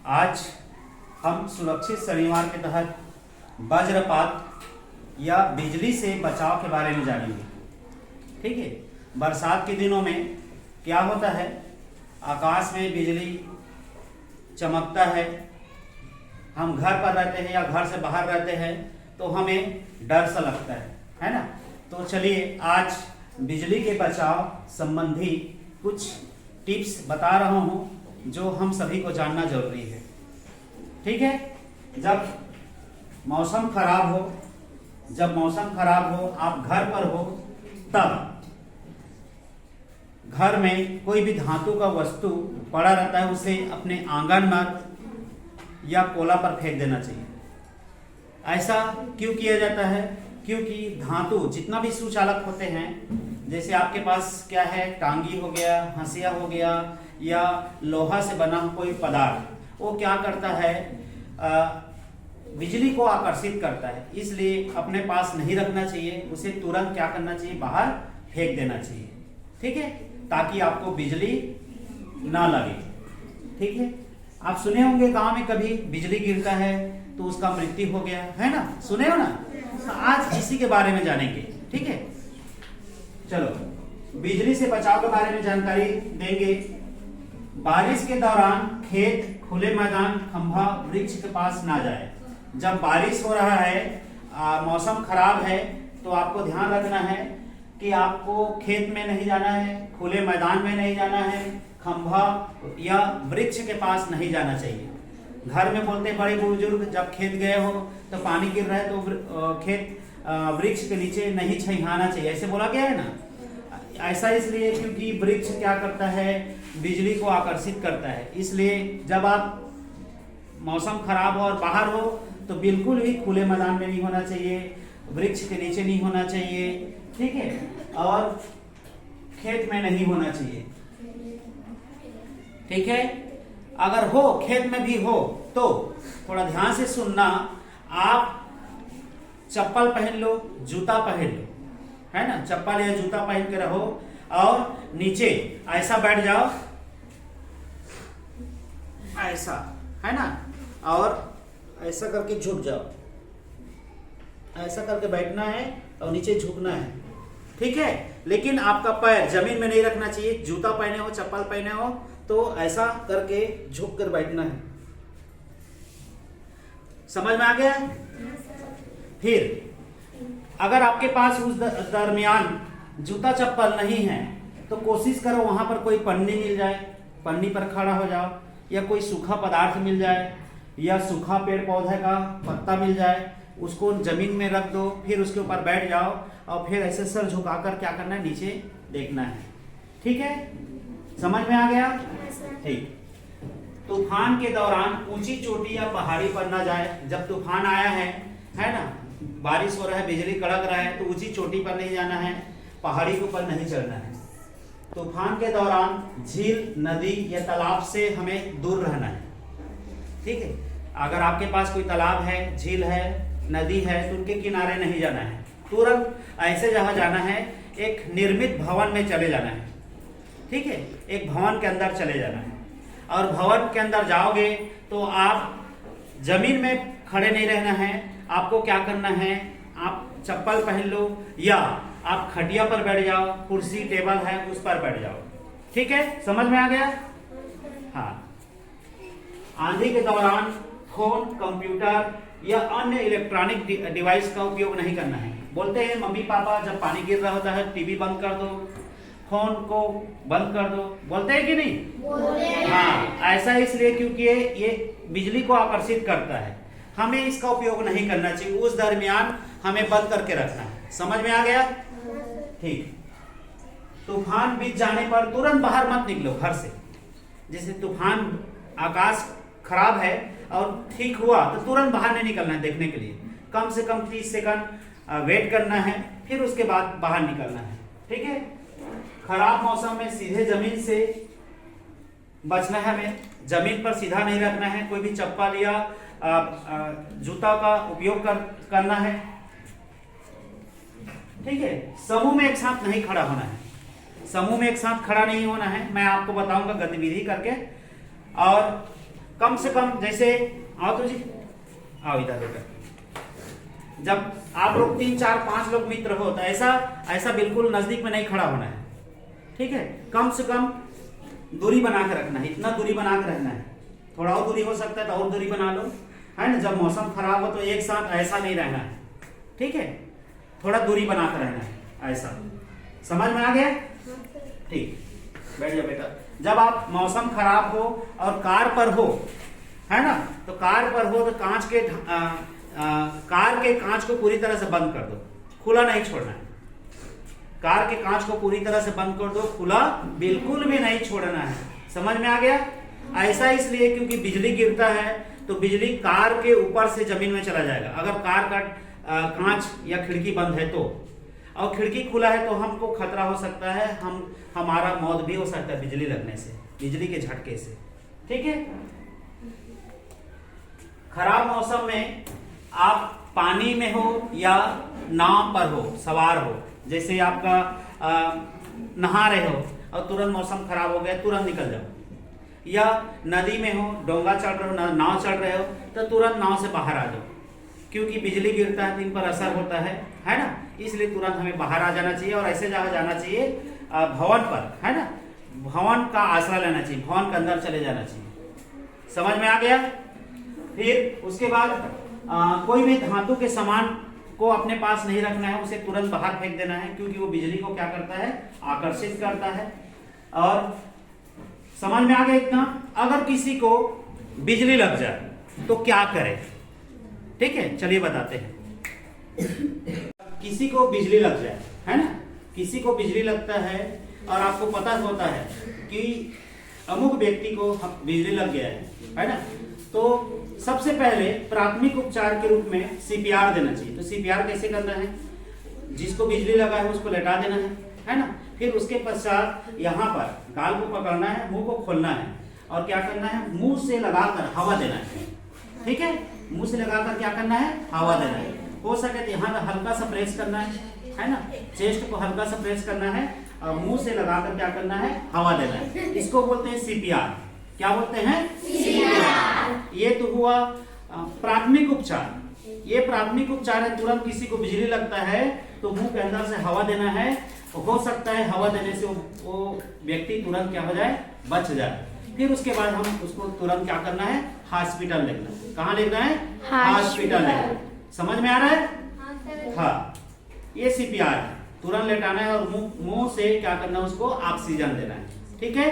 आज हम सुरक्षित शनिवार के तहत वज्रपात या बिजली से बचाव के बारे में जानेंगे। ठीक है, बरसात के दिनों में क्या होता है, आकाश में बिजली चमकता है, हम घर पर रहते हैं या घर से बाहर रहते हैं तो हमें डर सा लगता है ना। तो चलिए आज बिजली के बचाव संबंधी कुछ टिप्स बता रहा हूँ जो हम सभी को जानना जरूरी है। ठीक है, जब मौसम खराब हो, आप घर पर हो, तब घर में कोई भी धातु का वस्तु पड़ा रहता है उसे अपने आंगन में या कोला पर फेंक देना चाहिए। ऐसा क्यों किया जाता है? क्योंकि धातु जितना भी सुचालक होते हैं, जैसे आपके पास क्या है, टांगी हो गया, हंसिया हो गया या लोहा से बना कोई पदार्थ, वो क्या करता है, बिजली को आकर्षित करता है। इसलिए अपने पास नहीं रखना चाहिए, उसे तुरंत क्या करना चाहिए, बाहर फेंक देना चाहिए। ठीक है, ताकि आपको बिजली ना लगे। ठीक है, आप सुने होंगे गांव में कभी बिजली गिरता है तो उसका मृत्यु हो गया है ना, सुने हो ना। तो आज इसी के बारे में जानेंगे। ठीक है, चलो बिजली से बचाव के बारे में जानकारी देंगे। बारिश के दौरान खेत, खुले मैदान, खंभा, वृक्ष के पास ना जाए। जब बारिश हो रहा है, मौसम खराब है, तो आपको ध्यान रखना है कि आपको खेत में नहीं जाना है, खुले मैदान में नहीं जाना है, खंभा या वृक्ष के पास नहीं जाना चाहिए। घर में बोलते हैं बड़े बुजुर्ग, जब खेत गए हो तो पानी गिर रहा है तो खेत वृक्ष के नीचे नहीं छिहाना चाहिए, ऐसे बोला गया है ना। ऐसा इसलिए क्योंकि वृक्ष क्या करता है, बिजली को आकर्षित करता है। इसलिए जब आप मौसम खराब हो और बाहर हो तो बिल्कुल भी खुले मैदान में नहीं होना चाहिए, वृक्ष के नीचे नहीं होना चाहिए। ठीक है, और खेत में नहीं होना चाहिए। ठीक है, अगर हो, खेत में भी हो तो थोड़ा ध्यान से सुनना। आप चप्पल पहन लो, जूता पहन लो, है ना, चप्पल या जूता पहन के रहो और नीचे ऐसा बैठ जाओ, ऐसा, है ना, और ऐसा करके झुक जाओ, ऐसा करके बैठना है और नीचे झुकना है। ठीक है, लेकिन आपका पैर जमीन में नहीं रखना चाहिए। जूता पहने हो, चप्पल पहने हो तो ऐसा करके झुक कर बैठना है। समझ में आ गया? फिर अगर आपके पास उस दरमियान जूता चप्पल नहीं है तो कोशिश करो वहां पर कोई पन्नी मिल जाए, पन्नी पर खड़ा हो जाओ, या कोई सूखा पदार्थ मिल जाए या सूखा पेड़ पौधे का पत्ता मिल जाए, उसको जमीन में रख दो, फिर उसके ऊपर बैठ जाओ और फिर ऐसे सर झुकाकर क्या करना है, नीचे देखना है। ठीक है, समझ में आ गया? ठीक। तूफान के दौरान ऊंची चोटी या पहाड़ी पर ना जाए। जब तूफान आया है ना, बारिश हो रहा है, बिजली कड़क रहा है, तो ऊंची चोटी पर नहीं जाना है, पहाड़ी के ऊपर नहीं चढ़ना है। तूफान के दौरान झील, नदी या तालाब से हमें दूर रहना है। ठीक है, अगर आपके पास कोई तालाब है, झील है, नदी है तो उनके किनारे नहीं जाना है। तुरंत ऐसे जहां जाना है, एक निर्मित भवन में चले जाना है। ठीक है, एक भवन के अंदर चले जाना है, और भवन के अंदर जाओगे तो आप जमीन में खड़े नहीं रहना है। आपको क्या करना है, आप चप्पल पहन लो या आप खटिया पर बैठ जाओ, कुर्सी टेबल है उस पर बैठ जाओ। ठीक है, समझ में आ गया? हाँ। आंधी के दौरान फोन, कंप्यूटर या अन्य इलेक्ट्रॉनिक डिवाइस का उपयोग नहीं करना है। बोलते हैं मम्मी पापा, जब पानी गिर रहा होता है टीवी बंद कर दो, फोन को बंद कर दो, बोलते हैं कि नहीं? बोलते हैं। हाँ, ऐसा इसलिए क्योंकि ये बिजली को आकर्षित करता है, हमें इसका उपयोग नहीं करना चाहिए। उस दरमियान हमें बंद करके रखना है। समझ में आ गया? ठीक। तूफान बीत जाने पर तुरंत बाहर मत निकलो घर से। जैसे तूफान, आकाश खराब है और ठीक हुआ तो तुरंत बाहर नहीं निकलना है देखने के लिए। कम से कम 30 सेकंड वेट करना है, फिर उसके बाद बाहर निकलना है। ठीक है, खराब मौसम में सीधे जमीन से बचना है, हमें जमीन पर सीधा नहीं रखना है। कोई भी चप्पल या जूता का उपयोग करना है। ठीक है, समूह में एक साथ नहीं खड़ा होना है, समूह में एक साथ खड़ा नहीं होना है। मैं आपको बताऊंगा गतिविधि करके। और कम से कम, जैसे आओ तो जी, आओ इधर बेटा, जब आप लोग 3 4 5 लोग मित्र हो तो ऐसा बिल्कुल नजदीक में नहीं खड़ा होना है, ठीक है। कम से कम दूरी बना के रखना है, इतना दूरी बना के रखना है। थोड़ा और दूरी हो सकता है तो और दूरी बना लो, है ना। जब मौसम खराब हो तो एक साथ ऐसा नहीं रहना है, ठीक है। थोड़ा दूरी बना कर रहना है, ऐसा। समझ में आ गया? ठीक, बैठ जाओ बेटा। जब आप मौसम खराब हो और कार पर हो, है ना, तो कार पर हो तो कार के कांच को पूरी तरह से बंद कर दो, खुला नहीं छोड़ना है। कार के कांच को पूरी तरह से बंद कर दो, खुला बिल्कुल भी नहीं छोड़ना है। समझ में आ गया? ऐसा इसलिए क्योंकि बिजली गिरता है तो बिजली कार के ऊपर से जमीन में चला जाएगा। अगर कार का कांच या खिड़की बंद है तो, और खिड़की खुला है तो हमको खतरा हो सकता है, हमारा मौत भी हो सकता है बिजली लगने से, बिजली के झटके से, ठीक है। खराब मौसम में आप पानी में हो या नाव पर हो, सवार हो, जैसे आपका नहा रहे हो और तुरंत मौसम खराब हो गया, तुरंत निकल जाओ। या नदी में हो, डोंगा चढ़ रहे हो, नाव चढ़ रहे हो, तो तुरंत नाव से बाहर आ जाओ, क्योंकि बिजली गिरता है तो इन पर असर होता है ना। इसलिए तुरंत हमें बाहर आ जाना चाहिए और ऐसे जगह जाना चाहिए भवन पर, है ना, भवन का आसरा लेना चाहिए, भवन के अंदर चले जाना चाहिए। समझ में आ गया? फिर उसके बाद कोई भी धातु के सामान को अपने पास नहीं रखना है, उसे तुरंत बाहर फेंक देना है, क्योंकि वो बिजली को क्या करता है, आकर्षित करता है। और समझ में आ गया इतना? अगर किसी को बिजली लग जाए तो क्या करे, ठीक है, चलिए बताते हैं। किसी को बिजली लग जाए, है ना, किसी को बिजली लगता है और आपको पता होता है कि अमुक व्यक्ति को बिजली लग गया है ना, तो सबसे पहले प्राथमिक उपचार के रूप में सीपीआर देना चाहिए। तो सीपीआर कैसे करना है? जिसको बिजली लगा है उसको लेटा देना है ना। फिर उसके पश्चात यहाँ पर गाल को पकड़ना है, मुंह को खोलना है और क्या करना है, मुंह से लगाकर हवा देना है, ठीक है। मुंह से लगाकर क्या करना है, हवा देना है। हो सके तो यहाँ हल्का सा प्रेस करना है ना, चेस्ट को हल्का सा प्रेस करना है और मुंह से लगाकर क्या करना है, हवा देना है। इसको बोलते हैं सीपीआर। क्या बोलते हैं? सीपीआर। ये तो हुआ प्राथमिक उपचार। ये प्राथमिक उपचार है। तुरंत किसी को बिजली लगता है तो मुंह के अंदर से हवा देना है। हो सकता है हवा देने से वो व्यक्ति तुरंत क्या हो जाए, बच जाए। फिर उसके बाद हम उसको तुरंत क्या करना है, हॉस्पिटल लेना है। कहाँ लेना है? हॉस्पिटल लेना। समझ में आ रहा है? हाँ, ये सीपीआर है। तुरंत लेटाना है और मुंह से क्या करना है, उसको ऑक्सीजन देना है, ठीक है।